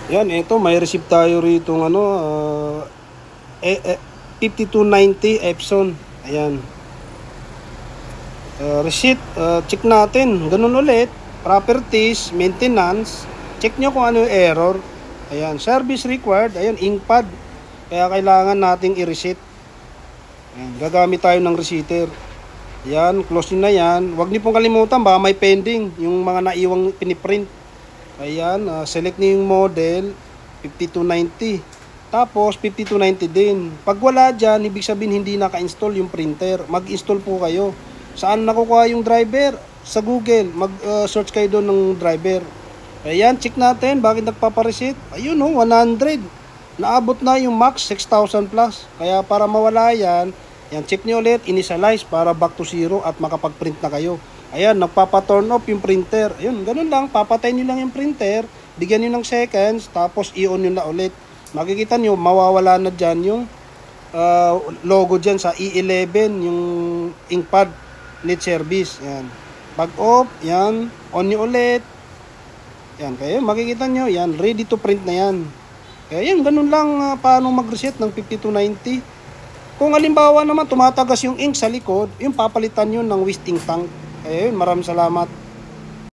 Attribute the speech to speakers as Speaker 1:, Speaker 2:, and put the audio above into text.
Speaker 1: Yan, ito may receipt tayo rito ng 5290 Epson. Ayan. Receipt, check natin. Ganun ulit. Properties, maintenance. Check nyo kung ano yung error. Ayan, service required. Ayan, inkpad. Kaya kailangan nating i-receipt. Ayan, gagamit tayo ng receitter. Ayan, close nyo na yan. Huwag niyo pong kalimutan, baka may pending yung mga naiwang piniprint. Ayan, select niyo yung model 5290. Tapos 5290 din. Pag wala dyan, ibig sabihin hindi naka-install yung printer. Mag-install po kayo. Saan nakukuha yung driver? Sa Google. Mag-search kayo doon ng driver. Ayan, check natin. Bakit nagpaparesit? Ayun 100. Naabot na yung max, 6,000 plus. Kaya para mawala yan, check nyo ulit, initialize para back to zero at makapag-print na kayo. Ayan, nagpapa-turn off yung printer. Ayun, ganun lang. Papatay nyo lang yung printer. Bigyan nyo ng seconds. Tapos i-on nyo na ulit. Makikita nyo, mawawala na dyan yung logo dyan sa E11, yung inkpad need service. Yan. Pag off, yan, on nyo ulit. Yan, kaya makikita nyo, yan, ready to print na yan. Kaya yan, ganun lang paano mag-reset ng 5290. Kung halimbawa naman tumatagas yung ink sa likod, yung papalitan nyo ng waste ink tank. Kaya yun, maraming salamat.